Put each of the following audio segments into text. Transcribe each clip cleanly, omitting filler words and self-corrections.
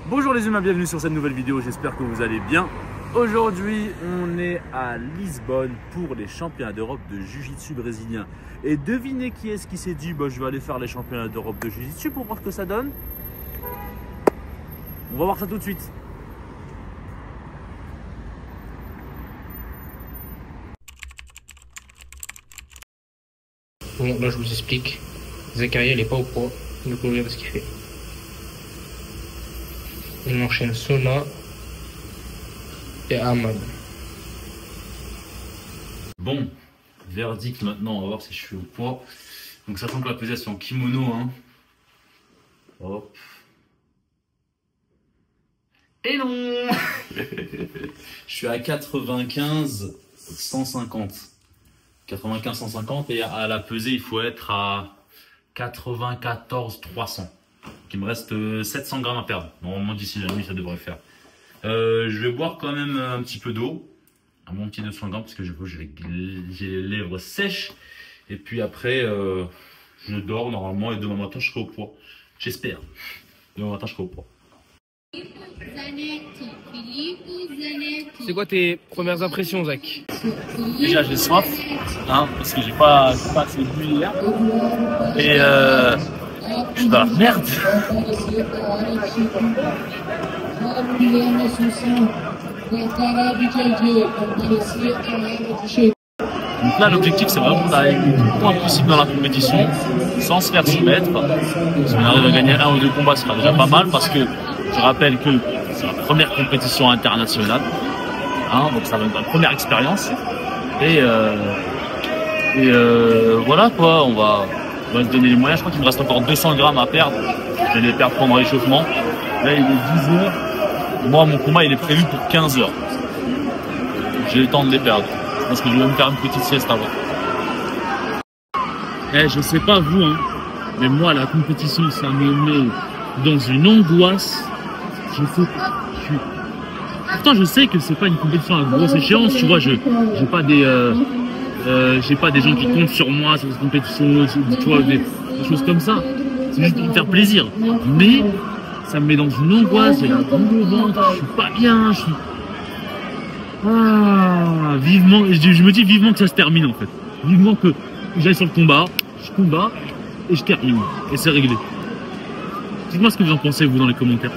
Bonjour les humains, bienvenue sur cette nouvelle vidéo, j'espère que vous allez bien. Aujourd'hui, on est à Lisbonne pour les championnats d'Europe de Jiu-Jitsu brésilien. Et devinez qui est-ce qui s'est dit, je vais aller faire les championnats d'Europe de Jiu-Jitsu pour voir ce que ça donne. On va voir ça tout de suite. Bon, là je vous explique. Zakaria il est pas au poids, donc on regarde ce qu'il fait. On enchaîne Sona et Ahmad. Bon, verdict maintenant, on va voir si je suis au poids. Donc sachant que la pesée c'est en kimono, hein. Hop. Et non. Je suis à 95 150. 95 150 et à la pesée il faut être à 94 300. Il me reste 700 grammes à perdre. Normalement d'ici la nuit ça devrait faire. Je vais boire quand même un petit peu d'eau, à mon petit 200 grammes parce que j'ai les lèvres sèches. Et puis après je dors normalement et demain matin je serai au poids. J'espère. Demain matin je serai au poids. C'est quoi tes premières impressions, Zach? Déjà j'ai soif, hein, parce que j'ai pas assez bu hier. Et je suis dans la merde. Donc là l'objectif c'est vraiment d'aller le moins possible dans la compétition sans se faire soumettre. Si on arrive à gagner un ou deux combats ce sera déjà pas mal parce que je rappelle que c'est la première compétition internationale, hein, donc ça va être ma première expérience. Et voilà quoi, on va se donner les moyens. Je crois qu'il me reste encore 200 grammes à perdre. Je vais les perdre pendant l'échauffement. Là il est 10 h. Moi mon combat il est prévu pour 15 h. J'ai le temps de les perdre. Je pense que je vais me faire une petite sieste avant. Je sais pas vous, hein, mais moi la compétition ça me met dans une angoisse. Je sais pas. Pourtant je sais que c'est pas une compétition à grosse échéance, tu vois, j'ai pas des gens qui comptent sur moi sur cette compétition, tu vois, des choses comme ça. C'est juste pour me faire plaisir. Mais ça me met dans une angoisse, j'ai la boule au ventre, je suis pas bien, je suis. Ah, vivement, je me dis vivement que ça se termine en fait. Vivement que j'aille sur le combat, je combats et je termine. Et c'est réglé. Dites-moi ce que vous en pensez vous dans les commentaires.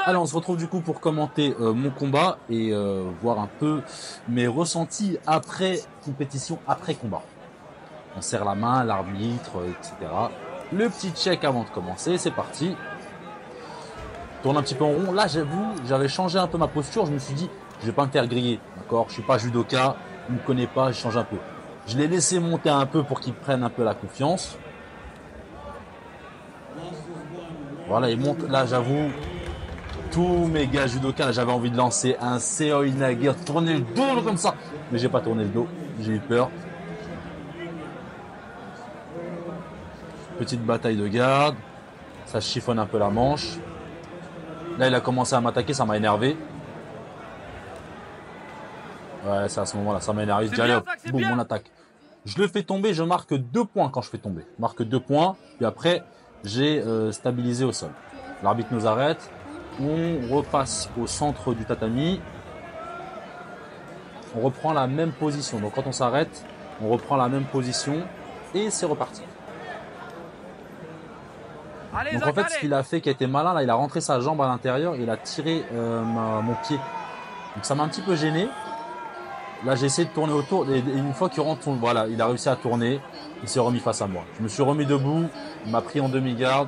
Allez, on se retrouve du coup pour commenter mon combat et voir un peu mes ressentis après compétition, après combat. On serre la main, l'arbitre, etc. Le petit check avant de commencer, c'est parti. Tourne un petit peu en rond. Là, j'avoue, j'avais changé un peu ma posture. Je me suis dit, je vais pas me faire griller, d'accord? Je suis pas judoka, il me connaît pas, je change un peu. Je l'ai laissé monter un peu pour qu'il prenne un peu la confiance. Voilà, il monte. Là, j'avoue, tous mes gars judoka, j'avais envie de lancer un Seoi Nagir, tourner le dos comme ça. Mais j'ai pas tourné le dos, j'ai eu peur. Petite bataille de garde, ça chiffonne un peu la manche. Là il a commencé à m'attaquer, ça m'a énervé. Ouais, c'est à ce moment là, ça m'a énervé. Je dis allez hop, boum, on attaque. Je le fais tomber, je marque 2 points quand je fais tomber. Je marque 2 points, puis après j'ai stabilisé au sol. L'arbitre nous arrête, on repasse au centre du tatami. On reprend la même position, donc quand on s'arrête, on reprend la même position et c'est reparti. Donc en fait ce qu'il a fait qui a été malin, là il a rentré sa jambe à l'intérieur et il a tiré mon pied. Donc ça m'a un petit peu gêné. Là j'ai essayé de tourner autour et une fois qu'il rentre, voilà, il a réussi à tourner, il s'est remis face à moi. Je me suis remis debout, il m'a pris en demi-garde.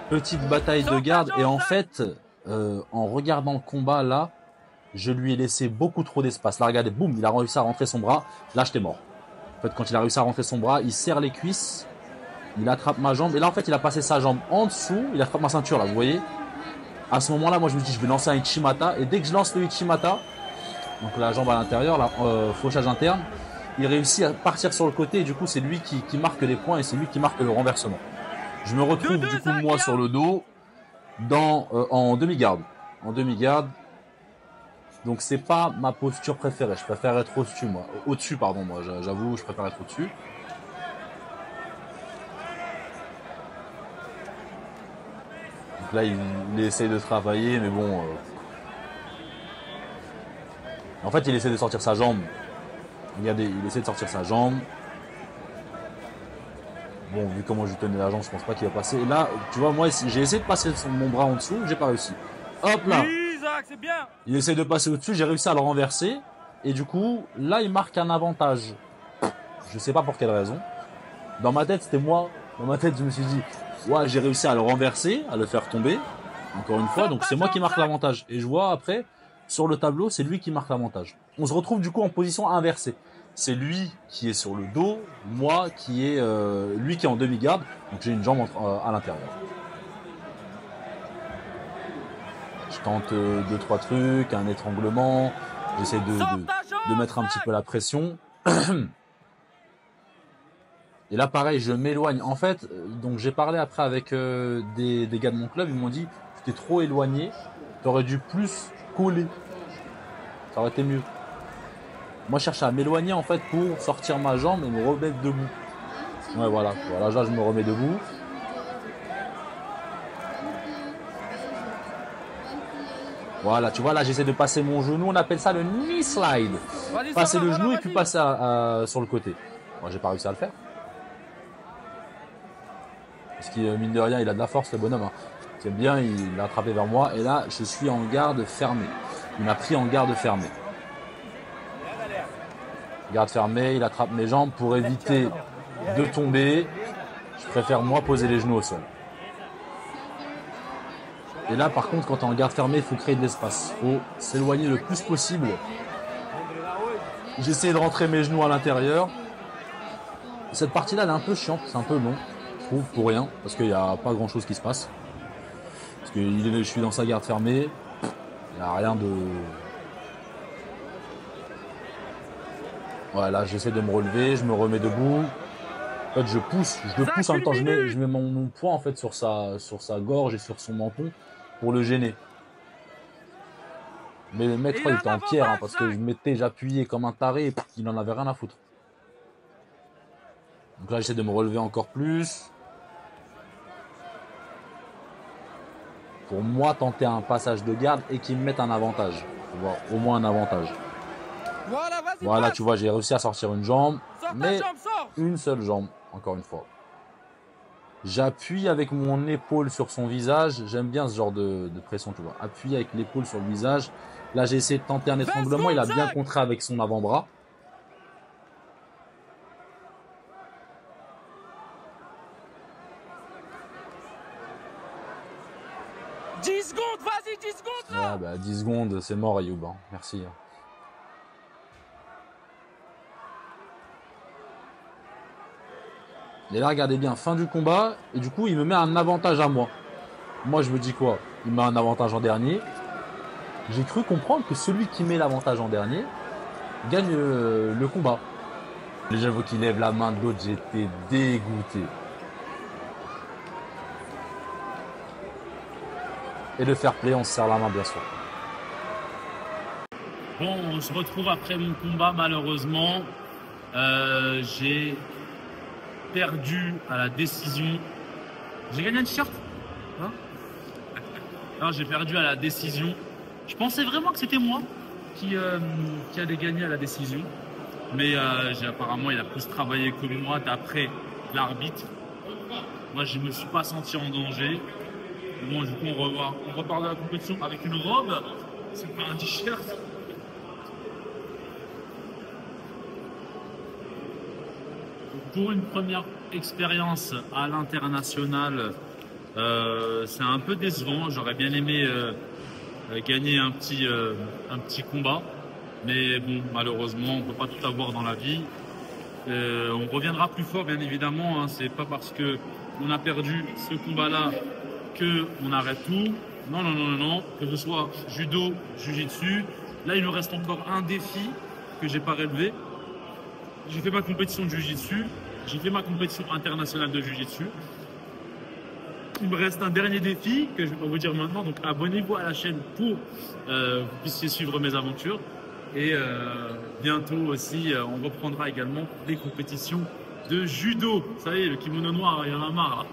Petite bataille de garde et en fait en regardant le combat là, je lui ai laissé beaucoup trop d'espace. Là regardez, boum, il a réussi à rentrer son bras, là j'étais mort. En fait quand il a réussi à rentrer son bras, il serre les cuisses. Il attrape ma jambe et là en fait il a passé sa jambe en dessous, il attrape ma ceinture là, vous voyez. À ce moment là moi je me dis je vais lancer un Ichimata et dès que je lance le Ichimata, donc la jambe à l'intérieur, là, fauchage interne, il réussit à partir sur le côté et du coup c'est lui qui marque les points et c'est lui qui marque le renversement. Je me retrouve du coup moi sur le dos en demi-garde. En demi-garde, Donc c'est pas ma posture préférée. Je préfère être au-dessus, moi. Au-dessus, pardon, moi. J'avoue, je préfère être au-dessus. Donc là, il essaie de travailler, mais bon. En fait, il essaie de sortir sa jambe. Regardez, il essaie de sortir sa jambe. Bon, vu comment je lui tenais la jambe, je pense pas qu'il va passer. Et là, tu vois, moi, j'ai essayé de passer mon bras en dessous, j'ai pas réussi. Hop là. Isaac, c'est bien. Il essaie de passer au-dessus, j'ai réussi à le renverser. Et du coup, là, il marque un avantage. Je sais pas pour quelle raison. Dans ma tête, c'était moi. Dans ma tête, je me suis dit, ouais, j'ai réussi à le renverser, à le faire tomber. Encore une fois, donc c'est moi qui marque l'avantage. Et je vois après, sur le tableau, c'est lui qui marque l'avantage. On se retrouve du coup en position inversée. C'est lui qui est sur le dos, moi qui est lui qui est en demi-garde. Donc j'ai une jambe à l'intérieur. Je tente 2-3 trucs, un étranglement. J'essaie de mettre un petit peu la pression. Et là, pareil, je m'éloigne. En fait, donc j'ai parlé après avec des gars de mon club. Ils m'ont dit, tu t'es trop éloigné. Tu aurais dû plus coller. Ça aurait été mieux. Moi, je cherchais à m'éloigner en fait pour sortir ma jambe et me remettre debout. Ouais, voilà. Voilà, là, je me remets debout. Voilà, tu vois, là, j'essaie de passer mon genou. On appelle ça le knee slide. Passer le genou et puis passer sur le côté. Moi, j'ai pas réussi à le faire. Parce qu'il, mine de rien, il a de la force, le bonhomme. Hein. C'est bien, il l'a attrapé vers moi. Et là, je suis en garde fermée. Il m'a pris en garde fermée. Garde fermée, il attrape mes jambes pour éviter de tomber. Je préfère, moi, poser les genoux au sol. Et là, par contre, quand tu es en garde fermée, il faut créer de l'espace. Il faut s'éloigner le plus possible. J'essaie de rentrer mes genoux à l'intérieur. Cette partie-là, elle est un peu chiante. C'est un peu long, je trouve, pour rien. Parce qu'il n'y a pas grand-chose qui se passe. Parce que je suis dans sa garde fermée. Il n'y a rien de... Voilà, j'essaie de me relever. Je me remets debout. En fait, je le pousse en même temps. Je mets mon poing en fait, sur sa gorge et sur son menton pour le gêner. Mais le mec, il était en pierre hein, parce que j'appuyais comme un taré et il n'en avait rien à foutre. Donc là, j'essaie de me relever encore plus. Pour moi, tenter un passage de garde et qu'il me mette un avantage. Tu vois, au moins un avantage. Voilà, tu vois, j'ai réussi à sortir une jambe. Mais une seule jambe, encore une fois. J'appuie avec mon épaule sur son visage. J'aime bien ce genre de pression, tu vois. Appuyer avec l'épaule sur le visage. Là, j'ai essayé de tenter un étranglement. Il a bien contré avec son avant-bras. Vas-y, 10 secondes là. Ouais, bah 10 secondes, c'est mort, Ayoub. Hein. Merci. Et là, regardez bien, fin du combat. Et du coup, il me met un avantage à moi. Moi, je me dis quoi? Il met un avantage en dernier. J'ai cru comprendre que celui qui met l'avantage en dernier gagne le combat. Les gens qui lèvent la main de l'autre, j'étais dégoûté. Et le fair play, on se serre la main, bien sûr. Bon, on se retrouve après mon combat, malheureusement. J'ai perdu à la décision. J'ai gagné un t-shirt hein? Non, j'ai perdu à la décision. Je pensais vraiment que c'était moi qui allait gagner à la décision. Mais apparemment, il a plus travaillé que moi d'après l'arbitre. Moi, je ne me suis pas senti en danger. Bon, du coup, on repart de la compétition avec une robe. C'est pas un t-shirt. Pour une première expérience à l'international, c'est un peu décevant. J'aurais bien aimé gagner un petit combat. Mais bon, malheureusement, on ne peut pas tout avoir dans la vie. On reviendra plus fort, bien évidemment. Hein. C'est pas parce qu'on a perdu ce combat-là qu'on arrête tout. Non, non, non, non, non. Que ce soit judo, jiu-jitsu. Là, il nous reste encore un défi que j'ai pas relevé. J'ai fait ma compétition de jiu-jitsu. J'ai fait ma compétition internationale de jiu-jitsu. il me reste un dernier défi que je vais pas vous dire maintenant. Donc, abonnez-vous à la chaîne pour que vous puissiez suivre mes aventures. Et bientôt aussi, on reprendra également des compétitions de judo. Vous savez, le kimono noir, il y en a marre. Là.